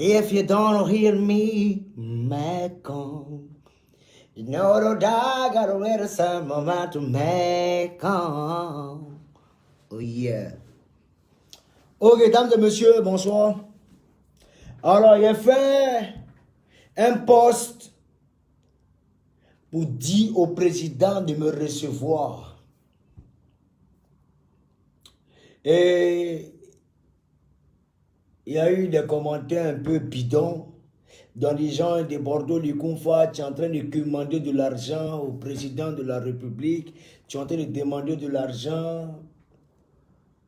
If you don't hear me, Macon. You know the dog got to wait a some moment to Macon. Oh yeah. Ok, mesdames et messieurs, bonsoir. Alors, il a fait un post pour dire au président de me recevoir. Et il y a eu des commentaires un peu bidons. Dans les gens de Bordeaux, les Confats, tu es en train de demander de l'argent au président de la République. Tu es en train de demander de l'argent.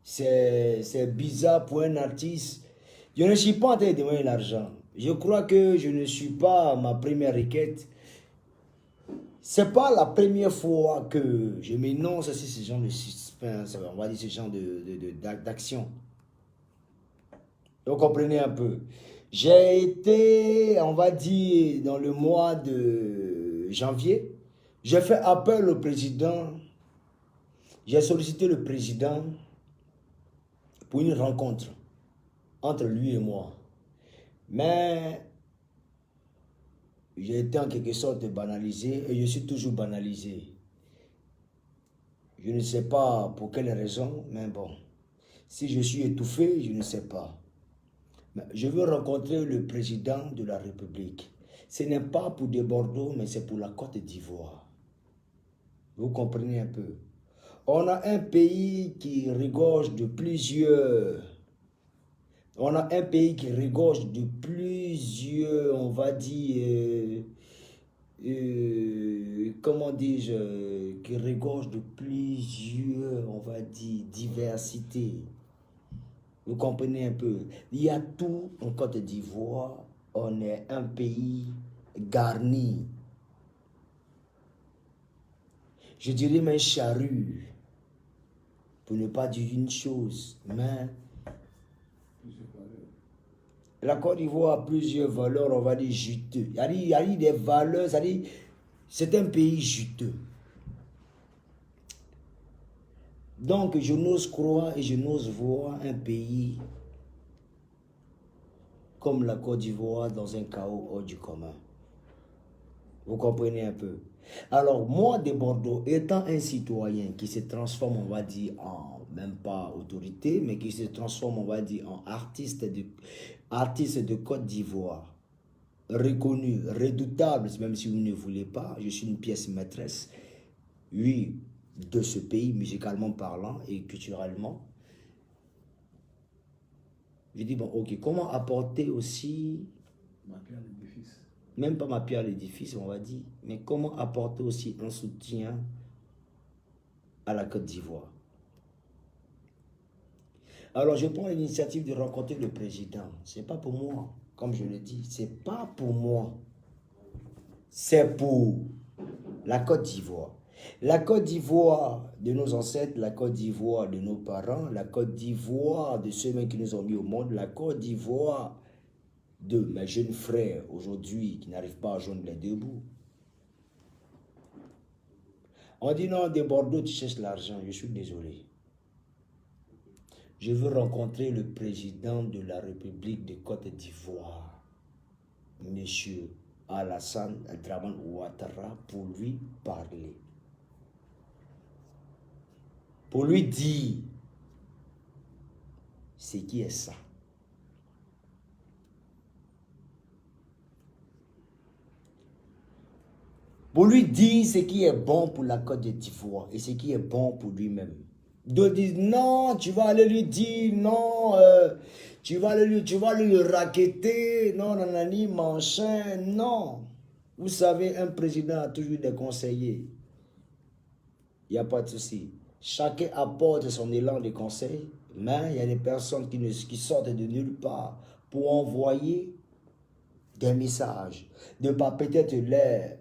C'est bizarre pour un artiste. Je ne suis pas en train de demander l'argent. Je crois que je ne suis pas à ma première requête. C'est pas la première fois que je m'énonce à ce genre de suspense, on va dire ce genre d'action. Vous comprenez un peu. J'ai été, on va dire, dans le mois de janvier, j'ai fait appel au président, j'ai sollicité le président pour une rencontre entre lui et moi. Mais j'ai été en quelque sorte banalisé et je suis toujours banalisé. Je ne sais pas pour quelle raison, mais bon, si je suis étouffé, je ne sais pas. Mais je veux rencontrer le président de la République. Ce n'est pas pour des Bordeaux, mais c'est pour la Côte d'Ivoire. Vous comprenez un peu. On a un pays qui regorge de plusieurs... On a un pays qui regorge de plusieurs, on va dire... comment dis-je, qui regorge de plusieurs, on va dire, diversités. Vous comprenez un peu. Il y a tout en Côte d'Ivoire. On est un pays garni. Je dirais même charrue. Pour ne pas dire une chose, mais la Côte d'Ivoire a plusieurs valeurs, on va dire juteux. Il y a des valeurs, c'est un pays juteux. Donc, je n'ose croire et je n'ose voir un pays comme la Côte d'Ivoire dans un chaos hors du commun. Vous comprenez un peu. Alors, moi de Bordeaux, étant un citoyen qui se transforme, on va dire, en, même pas autorité, mais qui se transforme, on va dire, en artiste de Côte d'Ivoire, reconnu, redoutable, même si vous ne voulez pas, je suis une pièce maîtresse, oui, de ce pays, musicalement parlant et culturellement. Je dis, bon, ok, comment apporter aussi, même pas ma pierre à l'édifice, on va dire, mais comment apporter aussi un soutien à la Côte d'Ivoire. Alors, je prends l'initiative de rencontrer le président. Ce n'est pas pour moi, comme je le dis, ce n'est pas pour moi. C'est pour la Côte d'Ivoire. La Côte d'Ivoire de nos ancêtres, la Côte d'Ivoire de nos parents, la Côte d'Ivoire de ceux qui nous ont mis au monde, la Côte d'Ivoire de mes jeunes frères aujourd'hui qui n'arrivent pas à joindre les deux bouts. On dit non, de Bordeaux, tu cherches l'argent. Je suis désolé. Je veux rencontrer le président de la République de Côte d'Ivoire, Monsieur Alassane Dramane Ouattara, pour lui parler. Pour lui dire ce qui est ça. Pour lui dire ce qui est bon pour la Côte d'Ivoire et ce qui est bon pour lui-même. D'autres disent non, tu vas aller lui dire non, tu vas aller le racketter, non, nanani, machin, non. Vous savez, un président a toujours des conseillers. Il n'y a pas de souci. Chacun apporte son élan de conseil, mais il y a des personnes qui sortent de nulle part pour envoyer des messages, de pas peut-être leurs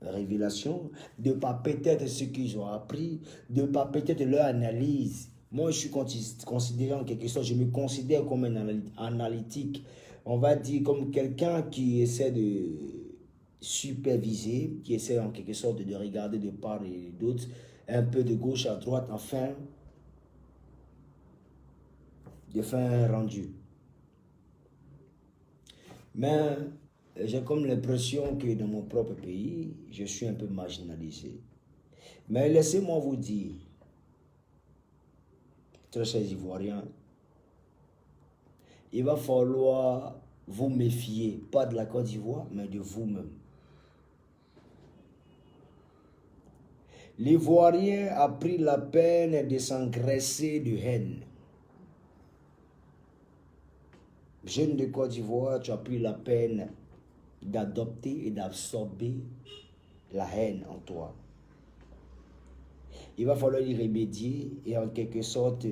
révélations, de pas peut-être ce qu'ils ont appris, de pas peut-être leur analyse. Moi, je suis considéré en quelque sorte, je me considère comme un analytique. On va dire comme quelqu'un qui essaie de superviser, qui essaie en quelque sorte de regarder de part et d'autre, un peu de gauche à droite, enfin, de faire un rendu. Mais j'ai comme l'impression que dans mon propre pays, je suis un peu marginalisé. Mais laissez-moi vous dire, très chers Ivoiriens, il va falloir vous méfier, pas de la Côte d'Ivoire, mais de vous-même. L'Ivoirien a pris la peine de s'engraisser de haine. Jeune de Côte d'Ivoire, tu as pris la peine d'adopter et d'absorber la haine en toi. Il va falloir y remédier et en quelque sorte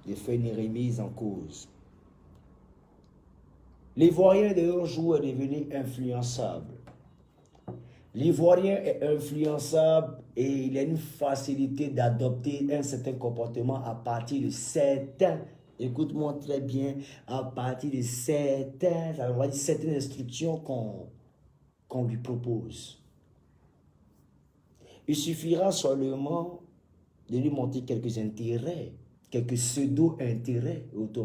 de faire une remise en cause. L'Ivoirien de un jour est devenu influençable. L'Ivoirien est influençable et il a une facilité d'adopter un certain comportement à partir de certains, écoute-moi très bien, à partir de certains, ça veut dire certaines instructions qu'on lui propose. Il suffira seulement de lui montrer quelques intérêts, quelques pseudo-intérêts autour.